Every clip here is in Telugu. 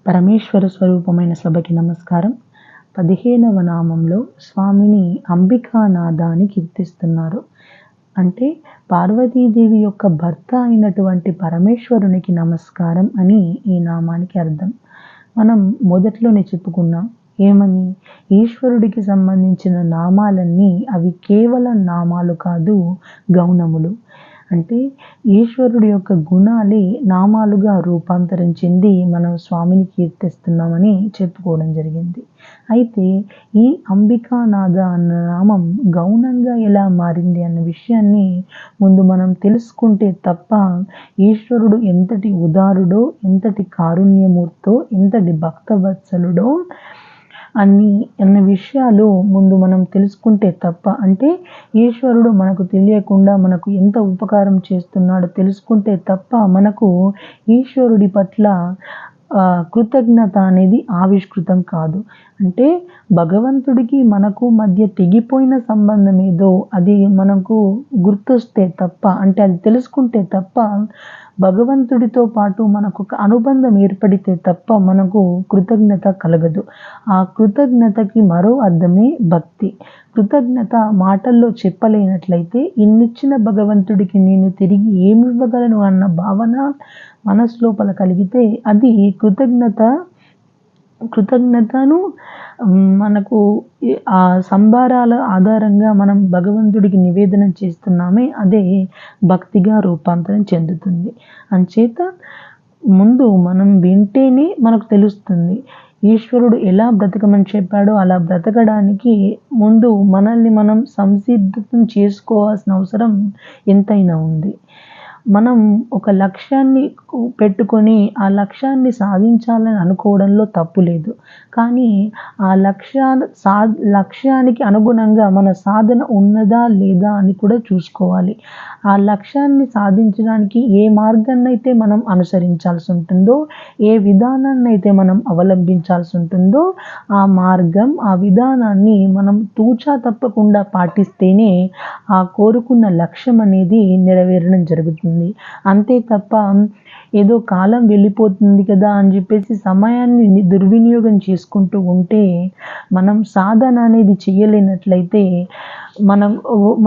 పరమేశ్వర స్వరూపమైన సభకి నమస్కారం. 15వ నామంలో స్వామిని అంబికానాథ అని కీర్తిస్తున్నారు. అంటే పార్వతీదేవి యొక్క భర్త అయినటువంటి పరమేశ్వరునికి నమస్కారం అని ఈ నామానికి అర్థం. మనం మొదట్లోనే చెప్పుకున్నాం ఏమని, ఈశ్వరుడికి సంబంధించిన నామాలన్నీ అవి కేవలం నామాలు కాదు, గౌణములు. అంటే ఈశ్వరుడి యొక్క గుణాలే నామాలుగా రూపాంతరం చెంది మనం స్వామిని కీర్తిస్తున్నామని చెప్పుకోవడం జరిగింది. అయితే ఈ అంబికానాథ అన్న నామం గౌణంగా ఎలా మారింది అన్న విషయాన్ని ముందు మనం తెలుసుకుంటే తప్ప ఈశ్వరుడు ఎంతటి ఉదారుడో, ఎంతటి కారుణ్యమూర్తో, ఎంతటి భక్తవత్సలుడో అన్న విషయాలు ముందు మనం తెలుసుకుంటే తప్ప, అంటే ఈశ్వరుడు మనకు తెలియకుండా మనకు ఎంత ఉపకారం చేస్తున్నాడో తెలుసుకుంటే తప్ప మనకు ఈశ్వరుడి పట్ల కృతజ్ఞత అనేది ఆవిష్కృతం కాదు. అంటే భగవంతుడికి మనకు మధ్య తెగిపోయిన సంబంధం ఏదో అది మనకు గుర్తొస్తే తప్ప, అంటే అది తెలుసుకుంటే తప్ప, భగవంతుడితో పాటు మనకు ఒక అనుబంధం ఏర్పడితే తప్ప మనకు కృతజ్ఞత కలగదు. ఆ కృతజ్ఞతకి మరో అర్థమే భక్తి. కృతజ్ఞత మాటల్లో చెప్పలేనట్లయితే ఇన్నిచ్చిన భగవంతుడికి నేను తిరిగి ఏమి ఇవ్వగలను అన్న భావన మనసు లోపల కలిగితే అది కృతజ్ఞతను మనకు ఆ సంభారాల ఆధారంగా మనం భగవంతుడికి నివేదన చేస్తున్నామే, అదే భక్తిగా రూపాంతరం చెందుతుంది. అంచేత ముందు మనం వింటేనే మనకు తెలుస్తుంది ఈశ్వరుడు ఎలా బ్రతకమని చెప్పాడో అలా బ్రతకడానికి ముందు మనల్ని మనం సంసిద్ధం చేసుకోవాల్సిన అవసరం ఎంతైనా ఉంది. మనం ఒక లక్ష్యాన్ని పెట్టుకొని ఆ లక్ష్యాన్ని సాధించాలని అనుకోవడంలో తప్పు లేదు. కానీ ఆ లక్ష్యానికి అనుగుణంగా మన సాధన ఉన్నదా లేదా అని కూడా చూసుకోవాలి. ఆ లక్ష్యాన్ని సాధించడానికి ఏ మార్గాన్ని అయితే మనం అనుసరించాల్సి ఉంటుందో, ఏ విధానాన్ని అయితే మనం అవలంబించాల్సి ఉంటుందో, ఆ మార్గం, ఆ విధానాన్ని మనం తూచా తప్పకుండా పాటిస్తేనే ఆ కోరుకున్న లక్ష్యం అనేది నెరవేరడం జరుగుతుంది. అంతే తప్ప ఏదో కాలం వెళ్ళిపోతుంది కదా అని చెప్పేసి సమయాన్ని దుర్వినియోగం చేసుకుంటూ ఉంటే మనం సాధన అనేది చేయలేనట్లయితే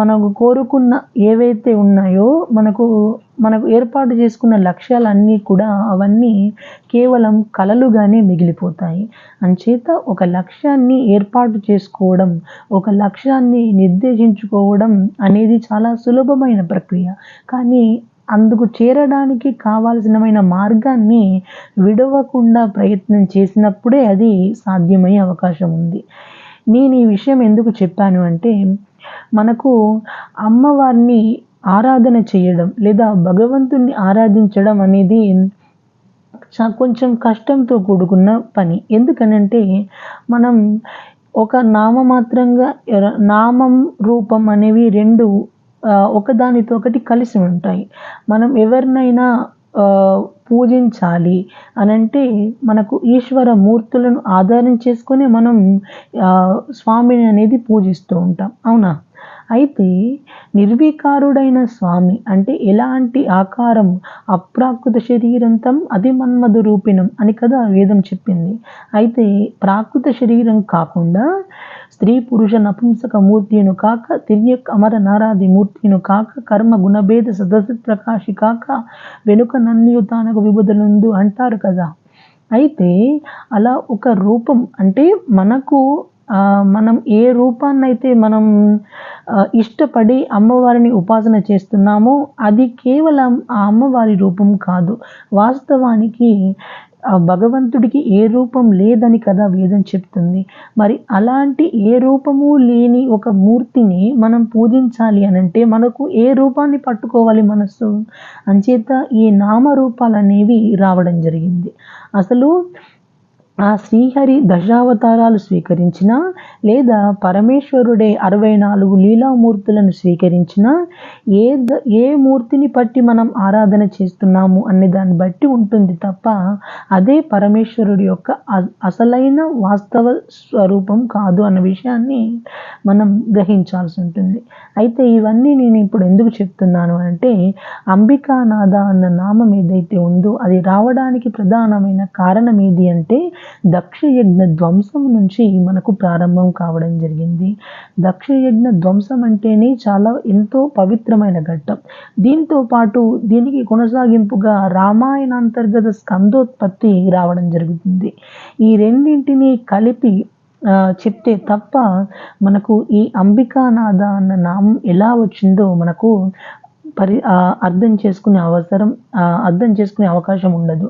మనకు కోరుకున్న ఏవైతే ఉన్నాయో మనకు ఏర్పాటు చేసుకున్న లక్ష్యాలన్నీ కూడా అవన్నీ కేవలం కలలుగానే మిగిలిపోతాయి. అంచేత ఒక లక్ష్యాన్ని ఏర్పాటు చేసుకోవడం, ఒక లక్ష్యాన్ని నిర్దేశించుకోవడం అనేది చాలా సులభమైన ప్రక్రియ. కానీ అందుకు చేరడానికి కావాల్సినమైన మార్గాన్ని విడవకుండా ప్రయత్నం చేసినప్పుడే అది సాధ్యమయ్యే అవకాశం ఉంది. నేను ఈ విషయం ఎందుకు చెప్పాను అంటే, మనకు అమ్మవారిని ఆరాధన చేయడం లేదా భగవంతుణ్ణి ఆరాధించడం అనేది కొంచెం కష్టంతో కూడుకున్న పని. ఎందుకనంటే మనం ఒక నామమాత్రంగా నామం రూపం అనేవి రెండు ఒకదానితో ఒకటి కలిసి ఉంటాయి. మనం ఎవరినైనా పూజించాలి అనంటే మనకు ఈశ్వర మూర్తులను ఆధారం చేసుకొని మనం స్వామిని అనేది పూజిస్తూ ఉంటాం, అవునా? అయితే నిర్వికారుడైన స్వామి అంటే ఎలాంటి ఆకారం, అప్రాకృత శరీరంతం అది మన్మధు రూపిణం అని కదా వేదం చెప్పింది. అయితే ప్రాకృత శరీరం కాకుండా స్త్రీ పురుష నపుంసక మూర్తిను కాక, తిర్యక్ అమర నారాది మూర్తిను కాక, కర్మ గుణభేద సదస్సు ప్రకాశి కాక, వెనుక నన్యుతానకు విభుదలుందు అంటారు కదా. అయితే అలా ఒక రూపం అంటే మనం ఏ రూపాన్నైతే మనం ఇష్టపడి అమ్మవారిని ఉపాసన చేస్తున్నామో అది కేవలం ఆ అమ్మవారి రూపం కాదు. వాస్తవానికి భగవంతుడికి ఏ రూపం లేదని కదా వేదం చెప్తుంది. మరి అలాంటి ఏ రూపము లేని ఒక మూర్తిని మనం పూజించాలి అనంటే మనకు ఏ రూపాన్ని పట్టుకోవాలి మనస్సు? అంచేత ఈ నామరూపాలు అనేవి రావడం జరిగింది. అసలు ఆ శ్రీహరి దశావతారాలు స్వీకరించినా లేదా పరమేశ్వరుడే 64 లీలామూర్తులను స్వీకరించినా ఏ మూర్తిని పట్టి మనం ఆరాధన చేస్తున్నాము అనే దాన్ని బట్టి ఉంటుంది తప్ప అదే పరమేశ్వరుడి యొక్క అసలైన వాస్తవ స్వరూపం కాదు అన్న విషయాన్ని మనం గ్రహించాల్సి ఉంటుంది. అయితే ఇవన్నీ నేను ఇప్పుడు ఎందుకు చెప్తున్నాను అంటే అంబికానాథ అన్న నామం ఏదైతే ఉందో అది రావడానికి ప్రధానమైన కారణం ఏది అంటే దక్షయజ్ఞ ధ్వంసం నుంచి మనకు ప్రారంభం కావడం జరిగింది. దక్షయజ్ఞ ధ్వంసం అంటేనే చాలా ఎంతో పవిత్రమైన ఘట్టం. దీంతో పాటు దీనికి కొనసాగింపుగా రామాయణాంతర్గత స్కందోత్పత్తి రావడం జరుగుతుంది. ఈ రెండింటిని కలిపి చెప్తే తప్ప మనకు ఈ అంబికానాథ అన్న నామం ఎలా వచ్చిందో మనకు అర్థం చేసుకునే అవకాశం ఉండదు.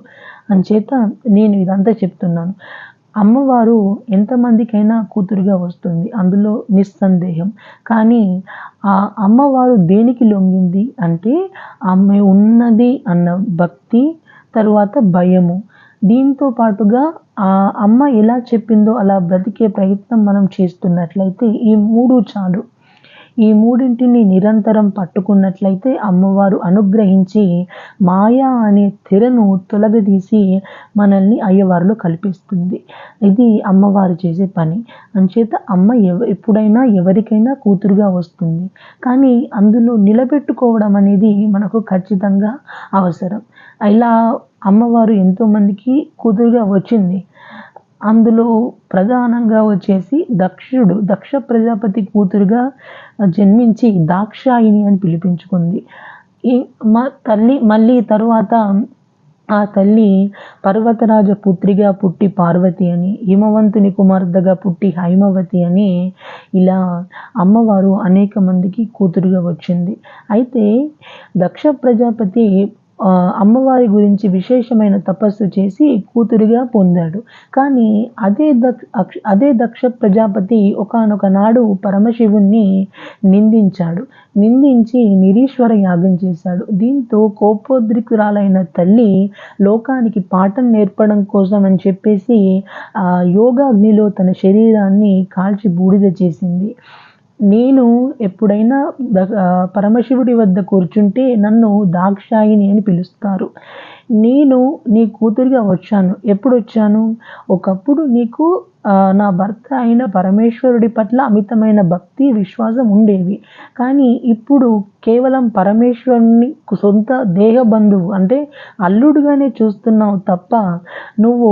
అంచేత నేను ఇదంతా చెప్తున్నాను. అమ్మవారు ఎంతమందికైనా కూతురుగా వస్తుంది, అందులో నిస్సందేహం. కానీ ఆ అమ్మవారు దేనికి లొంగింది అంటే ఆమె ఉన్నది అన్న భక్తి, తరువాత భయము. దీంతో పాటుగా ఆ అమ్మ ఎలా చెప్పిందో అలా బ్రతికే ప్రయత్నం మనం చేస్తున్నట్లయితే ఈ 3 చాలు. ఈ మూడింటిని నిరంతరం పట్టుకున్నట్లయితే అమ్మవారు అనుగ్రహించి మాయా అనే తెరను తొలగదీసి మనల్ని అయ్యవారిలో కల్పిస్తుంది. ఇది అమ్మవారు చేసే పని. అంచేత అమ్మ ఎప్పుడైనా ఎవరికైనా కూతురుగా వస్తుంది. కానీ అందులో నిలబెట్టుకోవడం అనేది మనకు ఖచ్చితంగా అవసరం. ఇలా అమ్మవారు ఎంతోమందికి కూతురుగా వచ్చింది. అందులో ప్రధానంగా వచ్చేసి దక్ష ప్రజాపతి కూతురుగా జన్మించి దాక్షాయిని అని పిలిపించుకుంది. మా తల్లి మళ్ళీ తరువాత ఆ తల్లి పర్వతరాజ పుత్రిగా పుట్టి పార్వతి అని, హిమవంతుని కుమార్తెగా పుట్టి హైమవతి అని ఇలా అమ్మవారు అనేక మందికి కూతురుగా వచ్చింది. అయితే దక్ష ప్రజాపతి అమ్మవారి గురించి విశేషమైన తపస్సు చేసి కూతురుగా పొందాడు. కానీ అదే దక్ష ప్రజాపతి ఒకానొక నాడు పరమశివుణ్ణి నిందించి నిరీశ్వర యాగం చేశాడు. దీంతో కోపోద్రిక్తురాలైన తల్లి లోకానికి పాఠం నేర్పడం కోసం అని చెప్పేసి యోగాగ్నిలో తన శరీరాన్ని కాల్చి బూడిద చేసింది. నేను ఎప్పుడైనా పరమశివుడి వద్ద కూర్చుంటే నన్ను దాక్షాయిని అని పిలుస్తారు. నేను నీ కూతురిగా వచ్చాను. ఎప్పుడు వచ్చాను? ఒకప్పుడు నీకు నా భర్త అయిన పరమేశ్వరుడి పట్ల అమితమైన భక్తి, విశ్వాసం ఉండేవి. కానీ ఇప్పుడు కేవలం పరమేశ్వరుని సొంత దేహ బంధువు అంటే అల్లుడుగానే చూస్తున్నావు తప్ప నువ్వు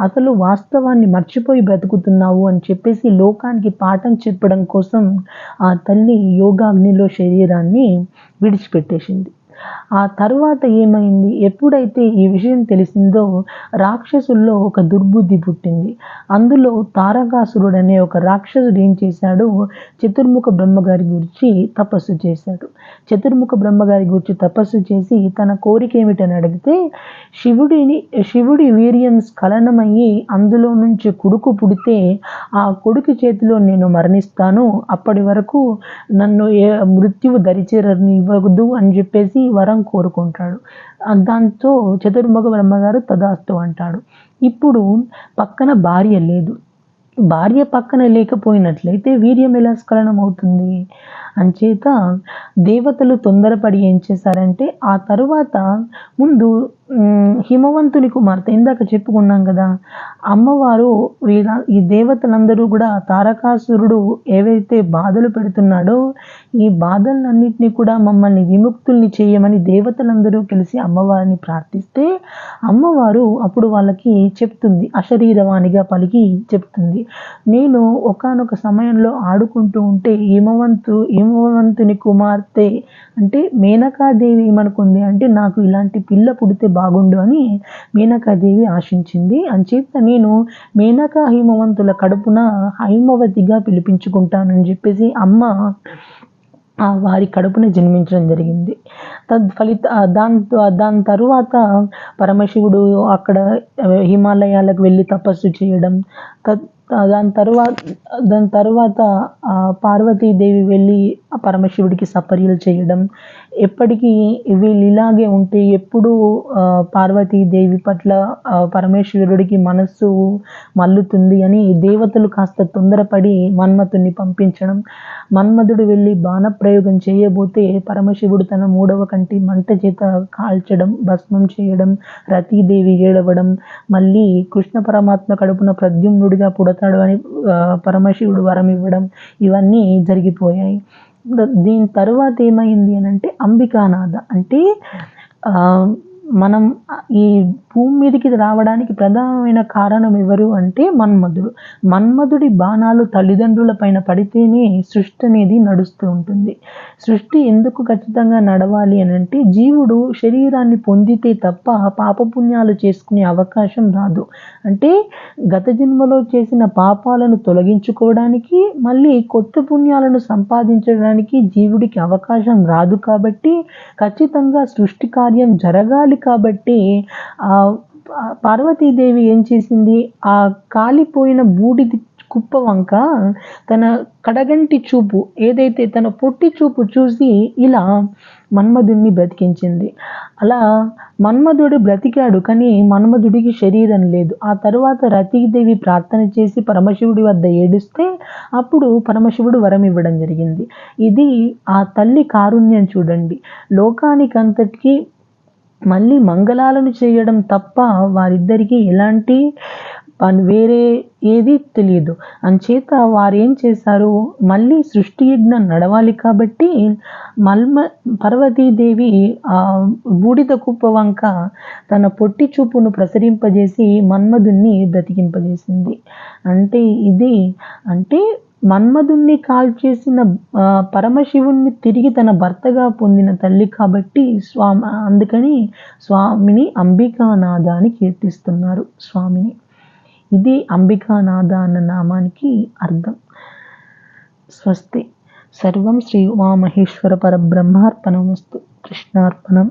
అసలు వాస్తవాన్ని మర్చిపోయి బ్రతుకుతున్నావు అని చెప్పేసి లోకానికి పాఠం చెప్పడం కోసం ఆ తల్లి యోగాగ్నిలో శరీరాన్ని విడిచిపెట్టేసింది. ఆ తరువాత ఏమైంది? ఎప్పుడైతే ఈ విషయం తెలిసిందో రాక్షసుల్లో ఒక దుర్బుద్ధి పుట్టింది. అందులో తారకాసురుడు అనే ఒక రాక్షసుడు ఏం చేశాడు? చతుర్ముఖ బ్రహ్మగారి గురించి తపస్సు చేశాడు. చతుర్ముఖ బ్రహ్మగారి గురించి తపస్సు చేసి తన కోరిక ఏమిటని అడిగితే శివుడి వీర్యం స్ఖలనమయ్యి అందులో నుంచి కొడుకు పుడితే ఆ కొడుకు చేతిలో నేను మరణిస్తాను, అప్పటి వరకు నన్ను మృత్యువు దరిచేరనివ్వదు అని చెప్పేసి వరం కోరుకుంటాడు. దాంతో చతుర్ముఖ బ్రహ్మగారు తదాస్తు అంటాడు. ఇప్పుడు పక్కన భార్య లేదు. భార్య పక్కన లేకపోయినట్లయితే వీర్యం ఎలా స్ఖలనం అవుతుంది? అంచేత దేవతలు తొందరపడి ఏం చేశారంటే ఆ తరువాత ముందు హిమవంతుని కుమార్తె ఇందాక చెప్పుకున్నాం కదా, అమ్మవారు ఈ దేవతలందరూ కూడా తారకాసురుడు ఏవైతే బాధలు పెడుతున్నాడో ఈ బాధలన్నింటినీ కూడా మమ్మల్ని విముక్తుల్ని చేయమని దేవతలందరూ కలిసి అమ్మవారిని ప్రార్థిస్తే అమ్మవారు అప్పుడు వాళ్ళకి చెప్తుంది, అశరీరవాణిగా పలికి చెప్తుంది, నేను ఒకానొక సమయంలో ఆడుకుంటూ ఉంటే హిమవంతుని కుమార్తె అంటే మేనకాదేవి ఏమనుకుంది అంటే నాకు ఇలాంటి పిల్ల పుడితే బాగుండు అని మేనకాదేవి ఆశించింది. అంచేత నేను మేనకా హిమవంతుల కడుపున హైమవతిగా పిలిపించుకుంటానని చెప్పేసి అమ్మ వారి కడుపున జన్మించడం జరిగింది. దాని తరువాత పరమశివుడు అక్కడ హిమాలయాలకు వెళ్ళి తపస్సు చేయడం, దాని తర్వాత పార్వతీదేవి వెళ్ళి ఆ పరమశివుడికి సపర్యలు చేయడం, ఎప్పటికీ వీళ్ళు ఇలాగే ఉంటే ఎప్పుడూ పార్వతీదేవి పట్ల పరమేశ్వరుడికి మనస్సు మల్లుతుంది అని దేవతలు కాస్త తొందరపడి మన్మథుడిని పంపించడం, మన్మధుడు వెళ్ళి బాణప్రయోగం చేయబోతే పరమశివుడు తన 3వ కంటి మంట చేత కాల్చడం, భస్మం చేయడం, రతీదేవి ఏడవడం, మళ్ళీ కృష్ణ పరమాత్మ కడుపున ప్రద్యుమ్నుడిగా పుడతాడు అని పరమశివుడు వరం ఇవ్వడం, ఇవన్నీ జరిగిపోయాయి. దీని తర్వాత ఏమైంది అనంటే అంబికానాథ అంటే మనం ఈ భూమి మీదకి రావడానికి ప్రధానమైన కారణం ఎవరు అంటే మన్మధుడు. మన్మధుడి బాణాలు తల్లిదండ్రుల పైన పడితేనే సృష్టి అనేది నడుస్తూ ఉంటుంది. సృష్టి ఎందుకు ఖచ్చితంగా నడవాలి అనంటే జీవుడు శరీరాన్ని పొందితే తప్ప పాపపుణ్యాలు చేసుకునే అవకాశం రాదు. అంటే గత జన్మలో చేసిన పాపాలను తొలగించుకోవడానికి, మళ్ళీ కొత్త పుణ్యాలను సంపాదించడానికి జీవుడికి అవకాశం రాదు. కాబట్టి ఖచ్చితంగా సృష్టి కార్యం జరగాలి. కాబట్టి పార్వతీదేవి ఏం చేసింది, ఆ కాలిపోయిన బూడిది కుప్ప వంక తన కడగంటి చూపు, ఏదైతే తన పొట్టి చూపు చూసి ఇలా మన్మధుడిని బ్రతికించింది. అలా మన్మధుడు బ్రతికాడు, కానీ మన్మధుడికి శరీరం లేదు. ఆ తర్వాత రతీదేవి ప్రార్థన చేసి పరమశివుడి వద్ద ఏడుస్తే అప్పుడు పరమశివుడు వరం ఇవ్వడం జరిగింది. ఇది ఆ తల్లి కారుణ్యం చూడండి. లోకానికంతటికీ మళ్ళీ మంగళాలను చేయడం తప్ప వారిద్దరికీ ఎలాంటి వేరే ఏది తెలియదు. అంచేత వారేం చేశారు, మళ్ళీ సృష్టి యజ్ఞం నడవాలి కాబట్టి పార్వతీదేవి బూడిద కుప్ప వంక తన పొట్టి చూపును ప్రసరింపజేసి మన్మధుణ్ణి బ్రతికింపజేసింది. అంటే మన్మధుణ్ణి కాల్చేసిన పరమశివుణ్ణి తిరిగి తన భర్తగా పొందిన తల్లి కాబట్టి అందుకని స్వామిని అంబికానాథ అని కీర్తిస్తున్నారు స్వామిని. ఇది అంబికానాథ అన్న నామానికి అర్థం. స్వస్తి. సర్వం శ్రీ ఉమామహేశ్వర పరబ్రహ్మార్పణమస్తు. కృష్ణార్పణం.